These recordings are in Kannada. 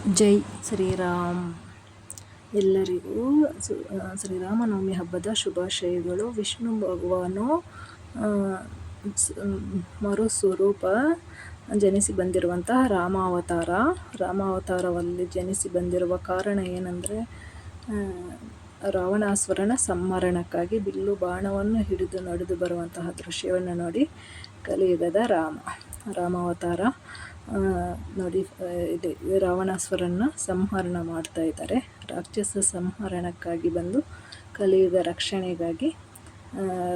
ಜೈ ಶ್ರೀರಾಮ್. ಎಲ್ಲರಿಗೂ ಶ್ರೀರಾಮನವಮಿ ಹಬ್ಬದ ಶುಭಾಶಯಗಳು. ವಿಷ್ಣು ಭಗವಾನು ಮರುಸ್ವರೂಪ ಜನಿಸಿ ಬಂದಿರುವಂತಹ ರಾಮಾವತಾರದಲ್ಲಿ ಜನಿಸಿ ಬಂದಿರುವ ಕಾರಣ ಏನಂದರೆ, ರಾವಣಾಸುರನ ಸಂಹರಣಕ್ಕಾಗಿ ಬಿಲ್ಲು ಬಾಣವನ್ನು ಹಿಡಿದು ನಡೆದು ಬರುವಂತಹ ದೃಶ್ಯವನ್ನು ನೋಡಿ ಕಲಿಯುಗದ ರಾಮಾವತಾರ ನೋಡಿ ಇಲ್ಲಿ ರಾವಣಾಸುರನ್ನ ಸಂಹರಣ ಮಾಡ್ತಾ ಇದ್ದಾರೆ. ರಾಕ್ಷಸ ಸಂಹರಣಕ್ಕಾಗಿ ಬಂದು ಕಲಿಯುಗ ರಕ್ಷಣೆಗಾಗಿ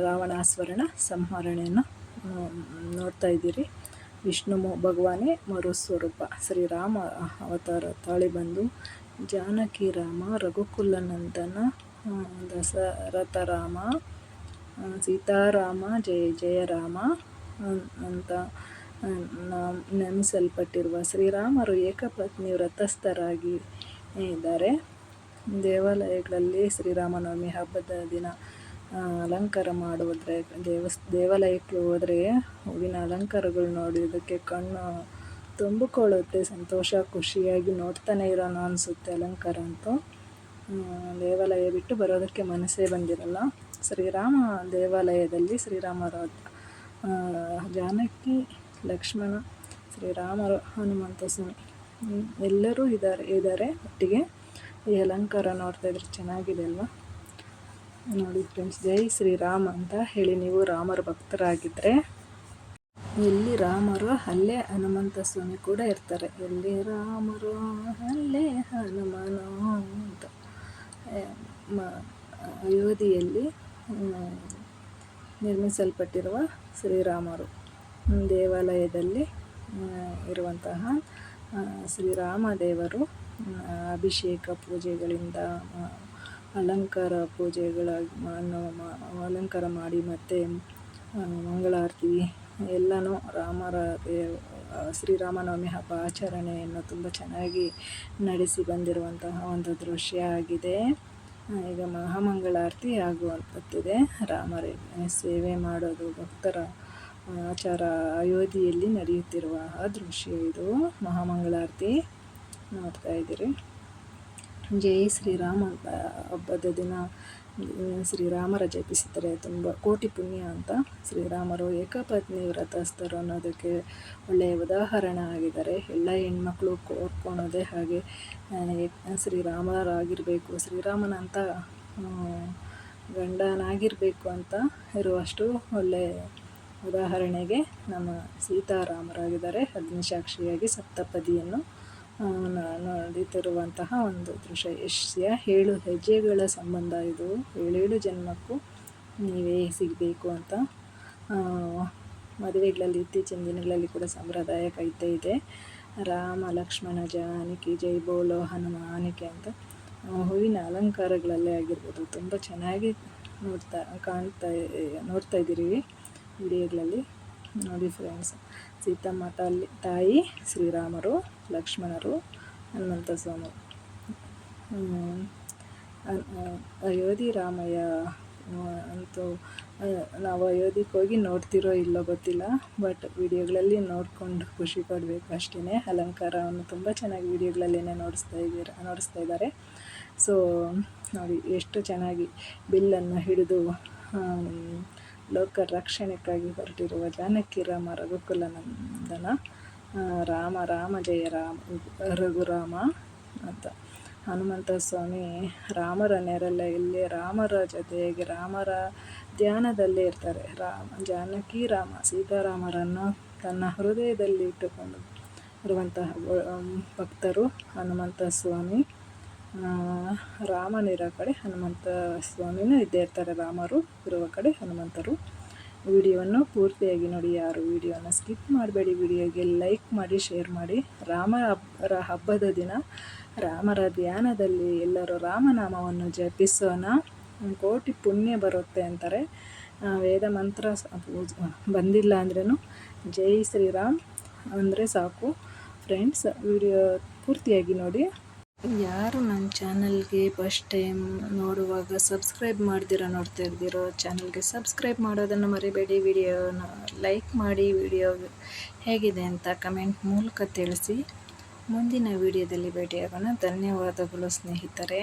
ರಾವಣಾಸುರನ ಸಂಹರಣೆಯನ್ನು ನೋಡ್ತಾ ಇದ್ದೀರಿ. ವಿಷ್ಣು ಭಗವಾನೇ ಮರುಸ್ವರೂಪ ಶ್ರೀರಾಮ ಅವತಾರ ತಾಳಿ ಬಂದು ಜಾನಕಿ ರಾಮ, ರಘುಕುಲನಂದನ, ದಶರಥ ರಾಮ, ಸೀತಾರಾಮ, ಜಯ ಜಯ ರಾಮ ಅಂತ ನೇಮಿಸಲ್ಪಟ್ಟಿರುವ ಶ್ರೀರಾಮರು ಏಕಪತ್ನಿ ವ್ರತಸ್ಥರಾಗಿ ಇದ್ದಾರೆ. ದೇವಾಲಯಗಳಲ್ಲಿ ಶ್ರೀರಾಮನವಮಿ ಹಬ್ಬದ ದಿನ ಅಲಂಕಾರ ಮಾಡುವುದ್ರೆ ದೇವಾಲಯಕ್ಕೆ ಹೋದರೆ ಹೂವಿನ ಅಲಂಕಾರಗಳು ನೋಡೋದಕ್ಕೆ ಕಣ್ಣು ತುಂಬಿಕೊಳ್ಳುತ್ತೆ. ಸಂತೋಷ, ಖುಷಿಯಾಗಿ ನೋಡ್ತಾನೆ ಇರೋಣ ಅನಿಸುತ್ತೆ ಅಲಂಕಾರ ಅಂತೂ. ದೇವಾಲಯ ಬಿಟ್ಟು ಬರೋದಕ್ಕೆ ಮನಸ್ಸೇ ಬಂದಿರಲ್ಲ. ಶ್ರೀರಾಮ ದೇವಾಲಯದಲ್ಲಿ ಶ್ರೀರಾಮರ ಜಾನಕಿ, ಲಕ್ಷ್ಮಣ, ಶ್ರೀರಾಮರು, ಹನುಮಂತ ಸ್ವಾಮಿ ಎಲ್ಲರೂ ಇದ್ದಾರೆ ಒಟ್ಟಿಗೆ. ಈ ಅಲಂಕಾರ ನೋಡ್ತಾ ಇದ್ರೆ ಚೆನ್ನಾಗಿದೆ ಅಲ್ವಾ ನೋಡಿ ಫ್ರೆಂಡ್ಸ್. ಜೈ ಶ್ರೀರಾಮ್ ಅಂತ ಹೇಳಿ ನೀವು ರಾಮರ ಭಕ್ತರಾಗಿದ್ದರೆ, ಎಲ್ಲಿ ರಾಮರು ಅಲ್ಲೇ ಹನುಮಂತ ಸ್ವಾಮಿ ಕೂಡ ಇರ್ತಾರೆ. ಎಲ್ಲಿ ರಾಮರು ಅಲ್ಲೇ ಹನುಮನು ಅಂತ. ಅಯೋಧ್ಯೆಯಲ್ಲಿ ನಿರ್ಮಿಸಲ್ಪಟ್ಟಿರುವ ಶ್ರೀರಾಮರು ದೇವಾಲಯದಲ್ಲಿ ಇರುವಂತಹ ಶ್ರೀರಾಮ ದೇವರು ಅಭಿಷೇಕ ಪೂಜೆಗಳಿಂದ ಅಲಂಕಾರ ಅಲಂಕಾರ ಮಾಡಿ ಮತ್ತು ಮಂಗಳಾರತಿ ಎಲ್ಲನೂ ಶ್ರೀರಾಮನವಮಿ ಹಬ್ಬ ಆಚರಣೆಯನ್ನು ತುಂಬ ಚೆನ್ನಾಗಿ ನಡೆಸಿ ಬಂದಿರುವಂತಹ ಒಂದು ದೃಶ್ಯ ಆಗಿದೆ. ಈಗ ಮಹಾಮಂಗಳಾರತಿ ಆಗುವಂಥದ್ದಿದೆ. ರಾಮರ ಸೇವೆ ಮಾಡೋದು ಭಕ್ತರ ಆಚಾರ ಅಯೋಧ್ಯೆಯಲ್ಲಿ ನಡೆಯುತ್ತಿರುವ ದೃಶ್ಯ ಇದು. ಮಹಾಮಂಗಳಾರತಿ ನೋಡ್ತಾ ಇದ್ದೀರಿ. ಜೈ ಶ್ರೀರಾಮ ಹಬ್ಬದ ದಿನ ಶ್ರೀರಾಮರ ಜಪಿಸಿದರೆ ತುಂಬ ಕೋಟಿ ಪುಣ್ಯ ಅಂತ. ಶ್ರೀರಾಮರು ಏಕಪತ್ನಿ ವ್ರತಸ್ಥರು ಅನ್ನೋದಕ್ಕೆ ಒಳ್ಳೆಯ ಉದಾಹರಣೆ ಆಗಿದ್ದಾರೆ. ಎಲ್ಲ ಹೆಣ್ಮಕ್ಳು ಕೋರ್ಕೊಳೋದೇ ಹಾಗೆ ಶ್ರೀರಾಮರಾಗಿರಬೇಕು, ಶ್ರೀರಾಮನಂತ ಗಂಡನಾಗಿರಬೇಕು ಅಂತ ಇರುವಷ್ಟು ಒಳ್ಳೆಯ ಉದಾಹರಣೆಗೆ ನಮ್ಮ ಸೀತಾರಾಮರಾಗಿದ್ದಾರೆ. ಅಗ್ನಿಸಾಕ್ಷಿಯಾಗಿ ಸಪ್ತಪದಿಯನ್ನು ನಡೀತಿರುವಂತಹ ಒಂದು ದೃಶ್ಯ. 7 ಹೆಜ್ಜೆಗಳ ಸಂಬಂಧ ಇದು. 7 ಜನ್ಮಕ್ಕೂ ನೀವೇ ಸಿಗಬೇಕು ಅಂತ ಮದುವೆಗಳಲ್ಲಿ ಇತ್ತೀಚಿನ ದಿನಗಳಲ್ಲಿ ಕೂಡ ಸಂಪ್ರದಾಯ ಕಾಯ್ತಾ ಇದೆ. ರಾಮ ಲಕ್ಷ್ಮಣ ಜಾನಕಿ ಜೈ ಬೋಲೋ ಹನುಮಾನಿಕೆ ಅಂತ ಹೂವಿನ ಅಲಂಕಾರಗಳಲ್ಲೇ ಆಗಿರ್ಬೋದು ತುಂಬ ಚೆನ್ನಾಗಿ ನೋಡ್ತಾ ಇದ್ದೀರಿ ವಿಡಿಯೋಗಳಲ್ಲಿ ನೋಡಿ ಫ್ರೆಂಡ್ಸ್. ಸೀತಮ್ಮ ತಾಯಿ, ಶ್ರೀರಾಮರು, ಲಕ್ಷ್ಮಣರು, ಹನುಮಂತ ಸ್ವಾಮಿ. ಅಯೋಧ್ಯೆ ರಾಮಯ್ಯ ಅಂತೂ ನಾವು ಅಯೋಧ್ಯೆಗೆ ಹೋಗಿ ನೋಡ್ತಿರೋ ಇಲ್ಲೋ ಗೊತ್ತಿಲ್ಲ, ಬಟ್ ವಿಡಿಯೋಗಳಲ್ಲಿ ನೋಡಿಕೊಂಡು ಖುಷಿ ಪಡಬೇಕು ಅಷ್ಟೇ. ಅಲಂಕಾರವನ್ನು ತುಂಬ ಚೆನ್ನಾಗಿ ವಿಡಿಯೋಗಳಲ್ಲೇ ನೋಡಿಸ್ತಾ ಇದ್ದಾರೆ. ಸೊ ನೋಡಿ ಎಷ್ಟು ಚೆನ್ನಾಗಿ ಬಿಲ್ಲನ್ನು ಹಿಡಿದು ಲೋಕ ರಕ್ಷಣೆಗಾಗಿ ಹೊರಟಿರುವ ಜಾನಕಿ ರಾಮ, ರಘುಕುಲನಂದನ, ರಾಮ ಜಯ ರಾಮ, ರಘುರಾಮ ಅಂತ. ಹನುಮಂತ ಸ್ವಾಮಿ ರಾಮರ ನೆರಳಲ್ಲಿ ರಾಮರ ಜೊತೆಗೆ ರಾಮರ ಧ್ಯಾನದಲ್ಲೇ ಇರ್ತಾರೆ. ಜಾನಕಿ ರಾಮ, ಸೀತಾರಾಮರನ್ನು ತನ್ನ ಹೃದಯದಲ್ಲಿ ಇಟ್ಟುಕೊಂಡು ಇರುವಂತಹ ಭಕ್ತರು ಹನುಮಂತ ಸ್ವಾಮಿ. ರಾಮನಿರೋ ಕಡೆ ಹನುಮಂತ ಸ್ವಾಮಿನೂ ಇದ್ದೇ ಇರ್ತಾರೆ. ರಾಮರು ಇರುವ ಕಡೆ ಹನುಮಂತರು. ವಿಡಿಯೋವನ್ನು ಪೂರ್ತಿಯಾಗಿ ನೋಡಿ, ಯಾರು ವಿಡಿಯೋನ ಸ್ಕಿಪ್ ಮಾಡಬೇಡಿ. ವಿಡಿಯೋಗೆ ಲೈಕ್ ಮಾಡಿ, ಶೇರ್ ಮಾಡಿ. ರಾಮರ ಹಬ್ಬದ ದಿನ ರಾಮರ ಧ್ಯಾನದಲ್ಲಿ ಎಲ್ಲರೂ ರಾಮನಾಮವನ್ನು ಜಪಿಸೋಣ, ಕೋಟಿ ಪುಣ್ಯ ಬರುತ್ತೆ ಅಂತಾರೆ. ವೇದ ಮಂತ್ರ ಬಂದಿಲ್ಲ ಅಂದ್ರೂ ಜೈ ಶ್ರೀರಾಮ್ ಅಂದರೆ ಸಾಕು ಫ್ರೆಂಡ್ಸ್. ವಿಡಿಯೋ ಪೂರ್ತಿಯಾಗಿ ನೋಡಿ. ಯಾರು ನನ್ನ ಚಾನಲ್ಗೆ ಫಸ್ಟ್ ಟೈಮ್ ನೋಡುವಾಗ ಸಬ್ಸ್ಕ್ರೈಬ್ ಮಾಡ್ದಿರೋ ನೋಡ್ತಾ ಇರ್ದಿರೋ ಚಾನಲ್ಗೆ ಸಬ್ಸ್ಕ್ರೈಬ್ ಮಾಡೋದನ್ನು ಮರಿಬೇಡಿ. ವಿಡಿಯೋನ ಲೈಕ್ ಮಾಡಿ. ವಿಡಿಯೋ ಹೇಗಿದೆ ಅಂತ ಕಮೆಂಟ್ ಮೂಲಕ ತಿಳಿಸಿ. ಮುಂದಿನ ವಿಡಿಯೋದಲ್ಲಿ ಭೇಟಿಯಾಗೋಣ. ಧನ್ಯವಾದಗಳು ಸ್ನೇಹಿತರೆ.